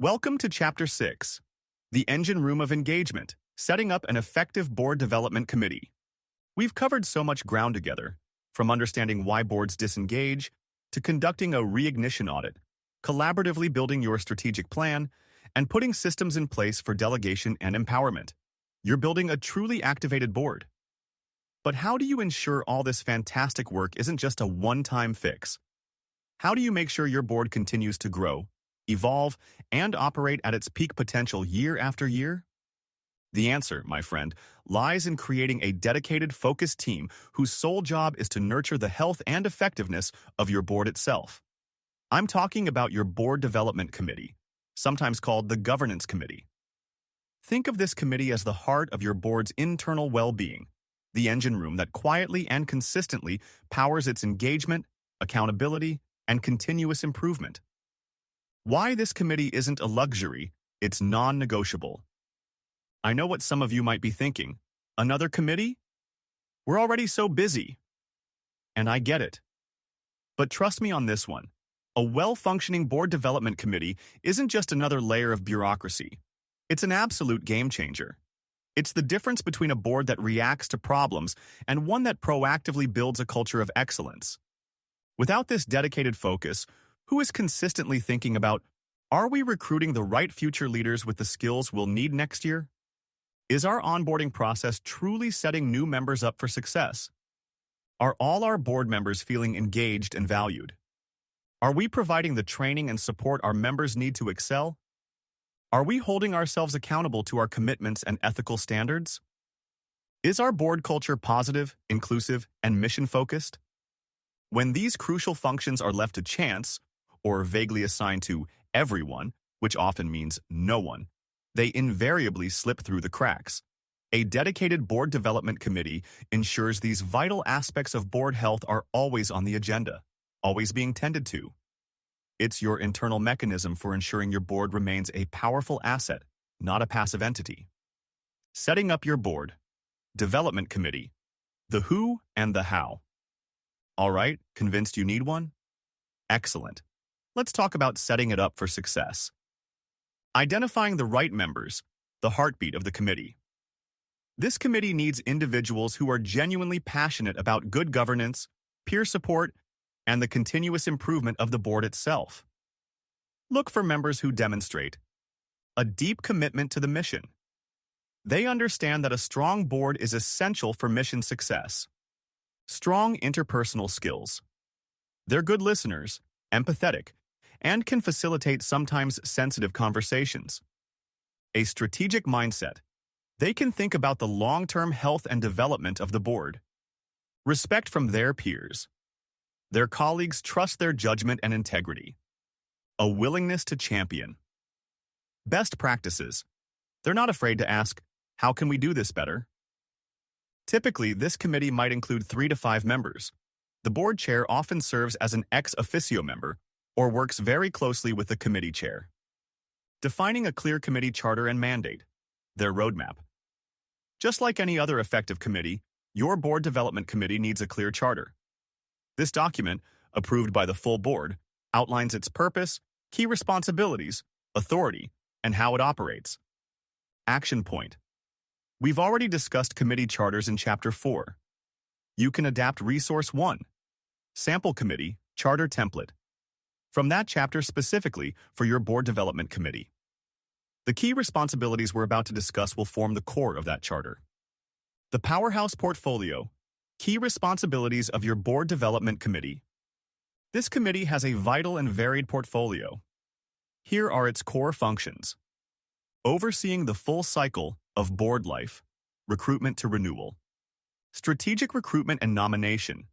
Welcome to Chapter 6, the engine room of engagement, setting up an effective board development committee. We've covered so much ground together, from understanding why boards disengage, to conducting a reignition audit, collaboratively building your strategic plan, and putting systems in place for delegation and empowerment. You're building a truly activated board. But how do you ensure all this fantastic work isn't just a one-time fix? How do you make sure your board continues to grow, evolve, and operate at its peak potential year after year? The answer, my friend, lies in creating a dedicated, focused team whose sole job is to nurture the health and effectiveness of your board itself. I'm talking about your board development committee, sometimes called the governance committee. Think of this committee as the heart of your board's internal well-being, the engine room that quietly and consistently powers its engagement, accountability, and continuous improvement. Why this committee isn't a luxury, it's non-negotiable. I know what some of you might be thinking. Another committee? We're already so busy. And I get it. But trust me on this one. A well-functioning board development committee isn't just another layer of bureaucracy. It's an absolute game changer. It's the difference between a board that reacts to problems and one that proactively builds a culture of excellence. Without this dedicated focus, who is consistently thinking about, are we recruiting the right future leaders with the skills we'll need next year? Is our onboarding process truly setting new members up for success? Are all our board members feeling engaged and valued? Are we providing the training and support our members need to excel? Are we holding ourselves accountable to our commitments and ethical standards? Is our board culture positive, inclusive, and mission-focused? When these crucial functions are left to chance, or vaguely assigned to everyone, which often means no one, they invariably slip through the cracks. A dedicated board development committee ensures these vital aspects of board health are always on the agenda, always being tended to. It's your internal mechanism for ensuring your board remains a powerful asset, not a passive entity. Setting up your board. Development committee. The who and the how. All right, convinced you need one? Excellent. Let's talk about setting it up for success. Identifying the right members, the heartbeat of the committee. This committee needs individuals who are genuinely passionate about good governance, peer support, and the continuous improvement of the board itself. Look for members who demonstrate a deep commitment to the mission. They understand that a strong board is essential for mission success. Strong interpersonal skills. They're good listeners, empathetic, and can facilitate sometimes sensitive conversations. A strategic mindset. They can think about the long-term health and development of the board. Respect from their peers. Their colleagues trust their judgment and integrity. A willingness to champion. Best practices. They're not afraid to ask, how can we do this better? Typically, this committee might include 3 to 5 members. The board chair often serves as an ex officio member or works very closely with the committee chair. Defining a clear committee charter and mandate. Their roadmap. Just like any other effective committee, your board development committee needs a clear charter. This document, approved by the full board, outlines its purpose, key responsibilities, authority, and how it operates. Action point. We've already discussed committee charters in Chapter 4. You can adapt Resource 1, Sample Committee, Charter Template, from that chapter specifically for your board development committee. The key responsibilities we're about to discuss will form the core of that charter. The Powerhouse Portfolio, key responsibilities of your board development committee. This committee has a vital and varied portfolio. Here are its core functions. Overseeing the full cycle of board life, recruitment to renewal. Strategic recruitment and nomination.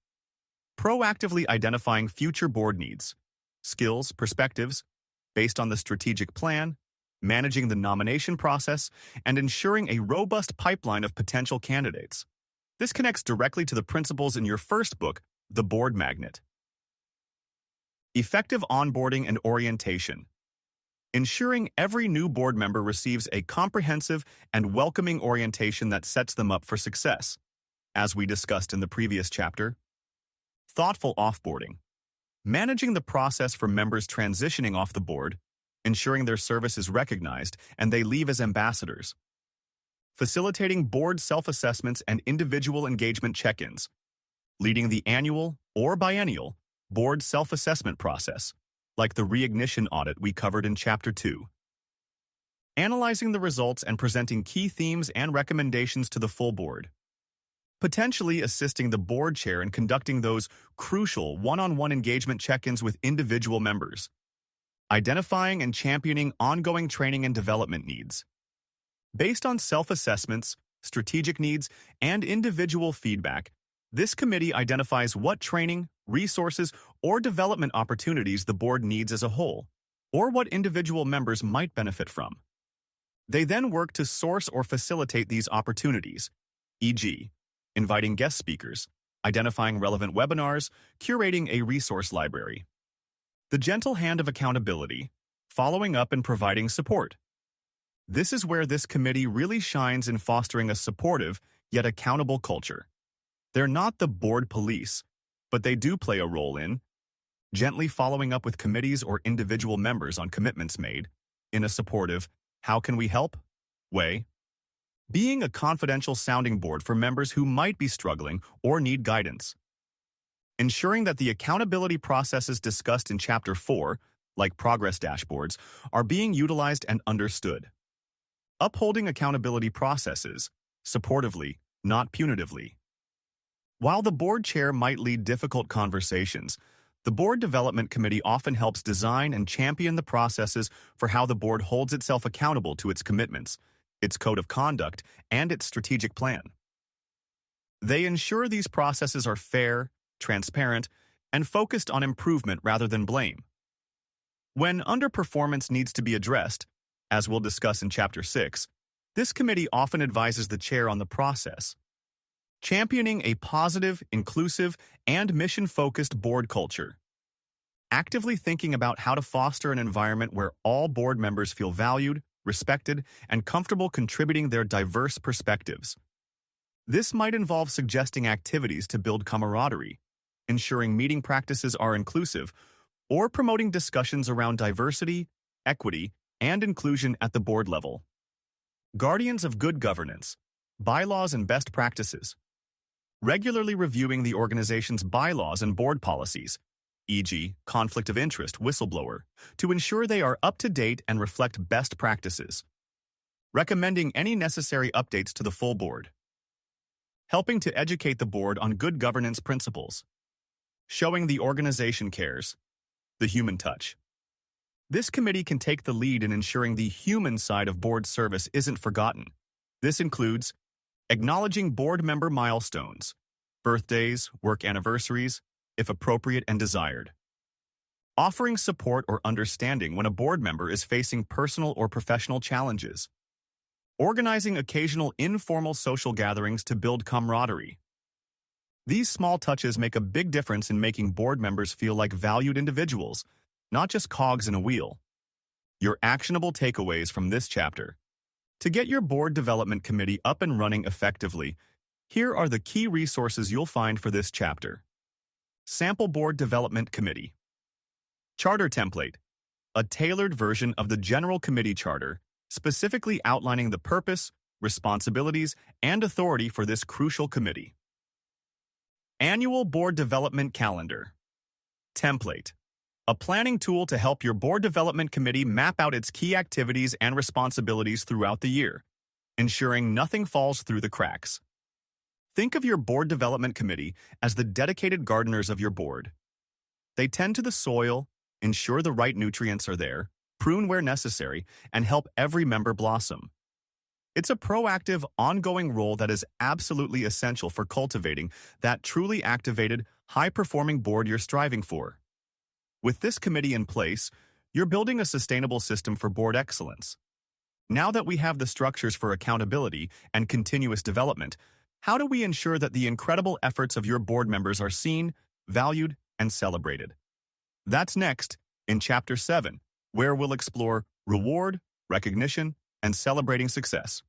Proactively identifying future board needs, skills, perspectives, based on the strategic plan, managing the nomination process, and ensuring a robust pipeline of potential candidates. This connects directly to the principles in your first book, The Board Magnet. Effective onboarding and orientation. Ensuring every new board member receives a comprehensive and welcoming orientation that sets them up for success. As we discussed in the previous chapter. Thoughtful offboarding. Managing the process for members transitioning off the board, ensuring their service is recognized and they leave as ambassadors. Facilitating board self-assessments and individual engagement check-ins. Leading the annual or biennial board self-assessment process, like the reignition audit we covered in Chapter 2. Analyzing the results and presenting key themes and recommendations to the full board. Potentially assisting the board chair in conducting those crucial one-on-one engagement check-ins with individual members. Identifying and championing ongoing training and development needs. Based on self-assessments, strategic needs, and individual feedback, this committee identifies what training, resources, or development opportunities the board needs as a whole, or what individual members might benefit from. They then work to source or facilitate these opportunities, e.g., inviting guest speakers, identifying relevant webinars, curating a resource library. The gentle hand of accountability, following up and providing support. This is where this committee really shines in fostering a supportive, yet accountable culture. They're not the board police, but they do play a role in gently following up with committees or individual members on commitments made, in a supportive, how can we help way. Being a confidential sounding board for members who might be struggling or need guidance. Ensuring that the accountability processes discussed in Chapter 4, like progress dashboards, are being utilized and understood. Upholding accountability processes, supportively, not punitively. While the board chair might lead difficult conversations, the board development committee often helps design and champion the processes for how the board holds itself accountable to its commitments, its code of conduct, and its strategic plan. They ensure these processes are fair, transparent, and focused on improvement rather than blame. When underperformance needs to be addressed, as we'll discuss in Chapter 6, this committee often advises the chair on the process. Championing a positive, inclusive, and mission-focused board culture. Actively thinking about how to foster an environment where all board members feel valued, respected, and comfortable contributing their diverse perspectives. This might involve suggesting activities to build camaraderie, ensuring meeting practices are inclusive, or promoting discussions around diversity, equity, and inclusion at the board level. Guardians of good governance, bylaws and best practices. Regularly reviewing the organization's bylaws and board policies, e.g., conflict of interest whistleblower, to ensure they are up to date and reflect best practices. Recommending any necessary updates to the full board. Helping to educate the board on good governance principles. Showing the organization cares. The human touch. This committee can take the lead in ensuring the human side of board service isn't forgotten. This includes acknowledging board member milestones, birthdays, work anniversaries, if appropriate and desired. Offering support or understanding when a board member is facing personal or professional challenges. Organizing occasional informal social gatherings to build camaraderie. These small touches make a big difference in making board members feel like valued individuals, not just cogs in a wheel. Your actionable takeaways from this chapter. To get your board development committee up and running effectively, here are the key resources you'll find for this chapter. Sample Board Development Committee. Charter Template, a tailored version of the General Committee Charter, specifically outlining the purpose, responsibilities, and authority for this crucial committee. Annual Board Development Calendar. Template, a planning tool to help your board development committee map out its key activities and responsibilities throughout the year, ensuring nothing falls through the cracks. Think of your board development committee as the dedicated gardeners of your board. They tend to the soil, ensure the right nutrients are there, prune where necessary, and help every member blossom. It's a proactive, ongoing role that is absolutely essential for cultivating that truly activated, high-performing board you're striving for. With this committee in place, you're building a sustainable system for board excellence. Now that we have the structures for accountability and continuous development, how do we ensure that the incredible efforts of your board members are seen, valued, and celebrated? That's next in Chapter 7, where we'll explore reward, recognition, and celebrating success.